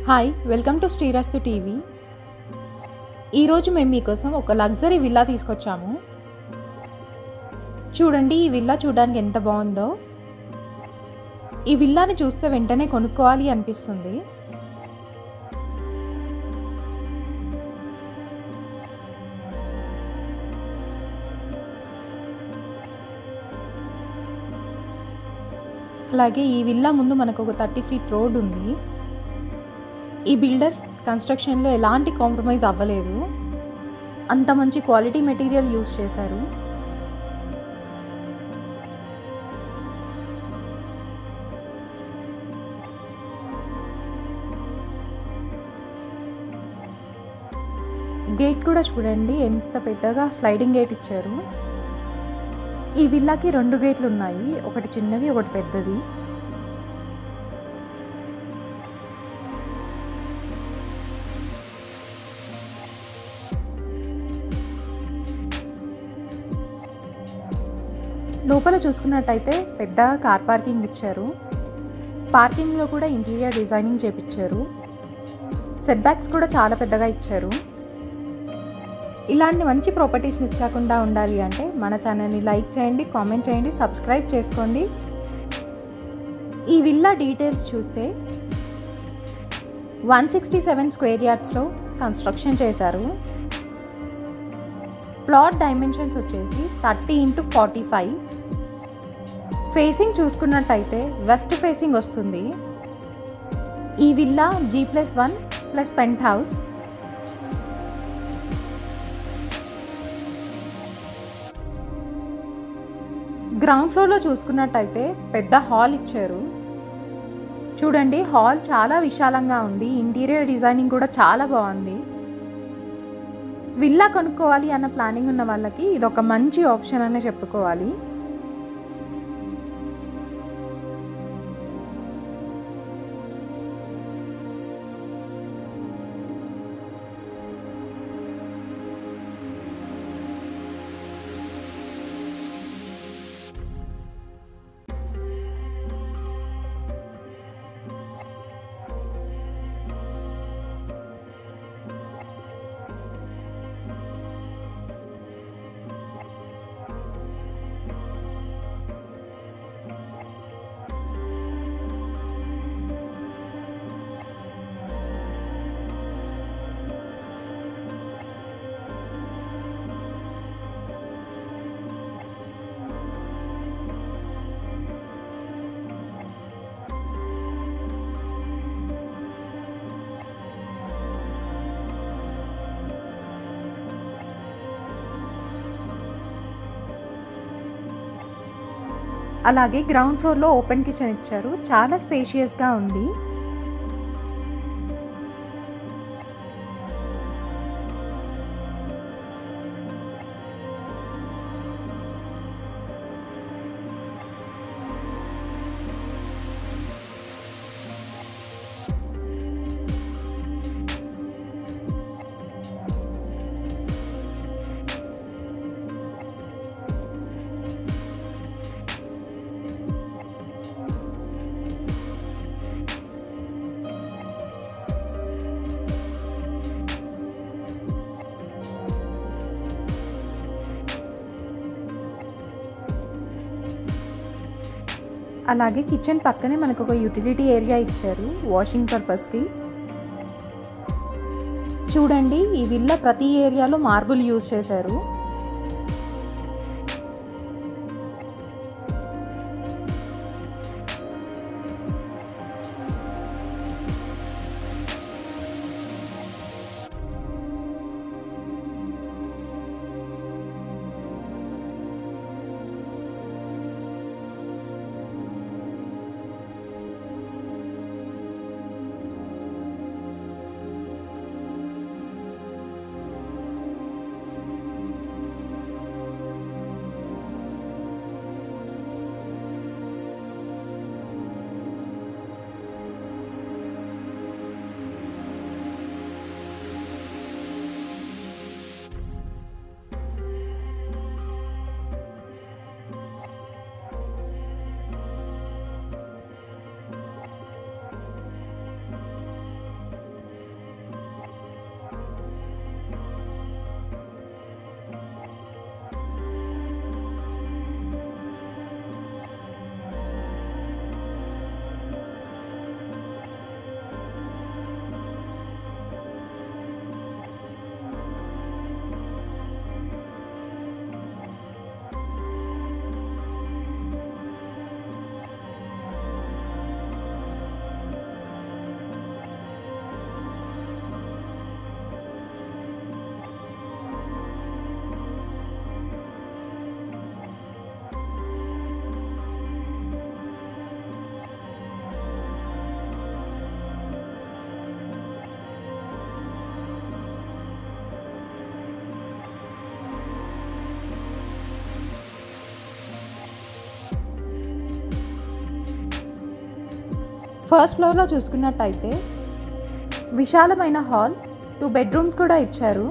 Hi welcome to Srirastu TV. ఈరోజు మేము మీకోసం ఒక లగ్జరీ విల్లా తీసుకొచ్చాము. చూడండి, ఈ విల్లా చూడడానికి ఎంత బాగుందో. ఈ విల్లాని చూస్తే వెంటనే కొనుక్కోవాలి అనిపిస్తుంది. అలాగే ఈ విల్లా ముందు మనకు ఒక 30 ఫీట్ రోడ్ ఉంది. ఈ బిల్డర్ కన్స్ట్రక్షన్లో ఎలాంటి కాంప్రమైజ్ అవ్వలేదు. అంత మంచి క్వాలిటీ మెటీరియల్ యూజ్ చేశారు. గేట్ కూడా చూడండి, ఎంత పెద్దగా స్లైడింగ్ గేట్ ఇచ్చారు. ఈ విల్లాకి 2 గేట్లు ఉన్నాయి, ఒకటి చిన్నది ఒకటి పెద్దది. లోపల చూసుకున్నట్టయితే పెద్దగా కార్ పార్కింగ్ ఇచ్చారు. పార్కింగ్లో కూడా ఇంటీరియర్ డిజైనింగ్ చేపించారు. సెట్ బ్యాక్స్ కూడా చాలా పెద్దగా ఇచ్చారు. ఇలాంటి మంచి ప్రాపర్టీస్ మిస్ కాకుండా ఉండాలి అంటే మన ఛానల్ని లైక్ చేయండి, కామెంట్ చేయండి, సబ్స్క్రైబ్ చేసుకోండి. ఈ విల్లా డీటెయిల్స్ చూస్తే 167 స్క్వేర్ యార్డ్స్లో కన్స్ట్రక్షన్ చేశారు. ప్లాట్ డైమెన్షన్స్ వచ్చేసి 30x45. ఫేసింగ్ చూసుకున్నట్టయితే వెస్ట్ ఫేసింగ్ వస్తుంది. ఈ villa G+1+ pent house. Ground ఫ్లోర్లో చూసుకున్నట్టయితే పెద్ద హాల్ ఇచ్చారు. చూడండి, హాల్ చాలా విశాలంగా ఉంది. ఇంటీరియర్ డిజైనింగ్ కూడా చాలా బాగుంది. విల్లా కొనుక్కోవాలి అన్న ప్లానింగ్ ఉన్న వాళ్ళకి ఇది ఒక మంచి ఆప్షన్ అనే చెప్పుకోవాలి. అలాగే గ్రౌండ్ ఫ్లోర్లో ఓపెన్ కిచెన్ ఇచ్చారు. చాలా స్పేషియస్గా ఉంది. అలాగే కిచెన్ పక్కనే మనకు ఒక యూటిలిటీ ఏరియా ఇచ్చారు వాషింగ్ పర్పస్కి. చూడండి, ఈ విల్లా ప్రతి ఏరియాలో మార్బుల్ యూజ్ చేశారు. ఫస్ట్ ఫ్లోర్లో చూసుకున్నట్టయితే విశాలమైన హాల్, 2 బెడ్రూమ్స్ కూడా ఇచ్చారు.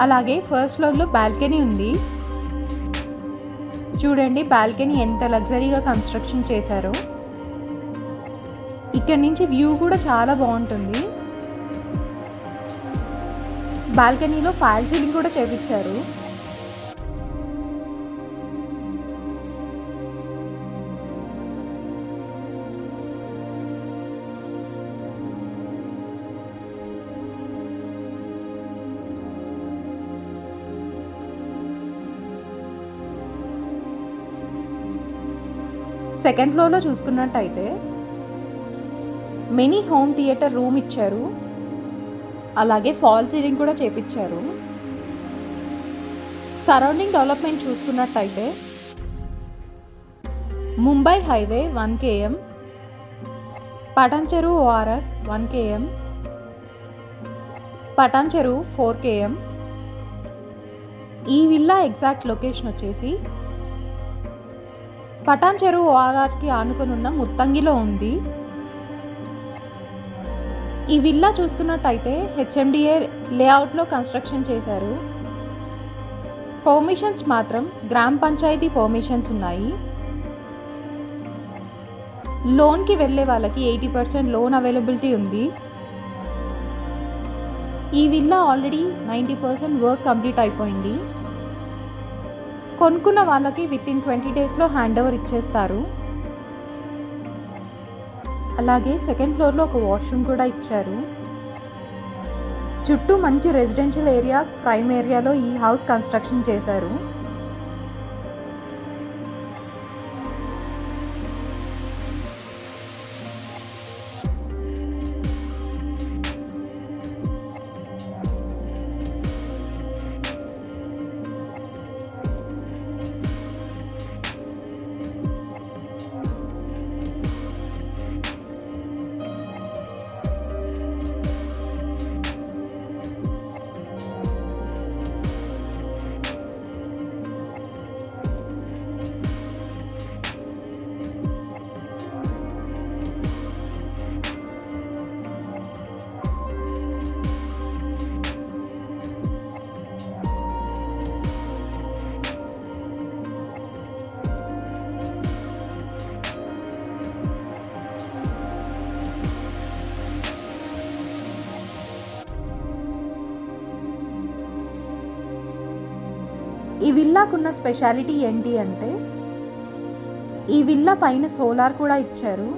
అలాగే ఫస్ట్ ఫ్లోర్లో బాల్కనీ ఉంది. చూడండి బాల్కనీ ఎంత లగ్జరీగా కన్స్ట్రక్షన్ చేశారో. ఇక్కడ నుంచి వ్యూ కూడా చాలా బాగుంటుంది. బాల్కనీలో ఫాల్ సీలింగ్ కూడా చేపించారు. సెకండ్ ఫ్లోర్లో చూసుకున్నట్టయితే మినీ హోమ్ థియేటర్ రూమ్ ఇచ్చారు. అలాగే ఫాల్ సీలింగ్ కూడా చేపించారు. సరౌండింగ్ డెవలప్మెంట్ చూసుకున్నట్టయితే Mumbai highway 1 km, Patancheru ORR 1 km, Patancheru 4 km. ఈ విల్లా ఎగ్జాక్ట్ లొకేషన్ వచ్చేసి పటాన్చెరు ORRకి ఆనుకొని ఉన్న ముత్తంగిలో ఉంది. ఈ విల్లా చూసుకున్నట్టయితే HMDA లేఅవుట్లో కన్స్ట్రక్షన్ చేశారు. పర్మిషన్స్ మాత్రం గ్రామ పంచాయతీ పర్మిషన్స్ ఉన్నాయి. లోన్కి వెళ్ళే వాళ్ళకి 80% లోన్ అవైలబిలిటీ ఉంది. ఈ విల్లా ఆల్రెడీ 90% వర్క్ కంప్లీట్ అయిపోయింది. కొనుక్కున్న వాళ్ళకి వితిన్ 20 డేస్లో హ్యాండ్ ఓవర్ ఇచ్చేస్తారు. అలాగే సెకండ్ ఫ్లోర్లో ఒక వాష్రూమ్ కూడా ఇచ్చారు. చుట్టూ మంచి రెసిడెన్షియల్ ఏరియా, ప్రైమ్ ఏరియాలో ఈ హౌస్ కన్స్ట్రక్షన్ చేశారు. విల్లాకున్న స్పెషాలిటీ ఏంటి అంటే ఈ విల్లా పైన సోలార్ కూడా ఇచ్చారు.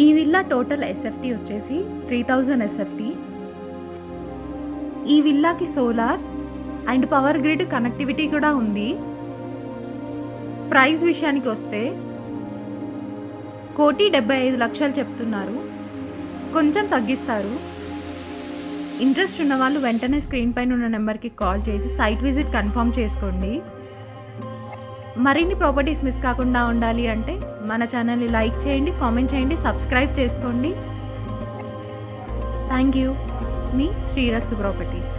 ఈ విల్లా టోటల్ ఎస్ఎఫ్టీ వచ్చేసి 3000 ఎస్ఎఫ్టీ. ఈ విల్లాకి solar and power grid connectivity కూడా ఉంది. ప్రైస్ విషయానికి వస్తే 1,75,00,000 చెప్తున్నారు, కొంచెం తగ్గిస్తారు. ఇంట్రెస్ట్ ఉన్న వాళ్ళు వెంటనే స్క్రీన్ పైన ఉన్న నెంబర్కి కాల్ చేసి సైట్ విజిట్ కన్ఫర్మ్ చేసుకోండి. మరిన్ని ప్రాపర్టీస్ మిస్ కాకుండా ఉండాలి అంటే మన ఛానల్ని లైక్ చేయండి, కామెంట్ చేయండి, సబ్స్క్రైబ్ చేసుకోండి. Thank you. Me Srirastu properties.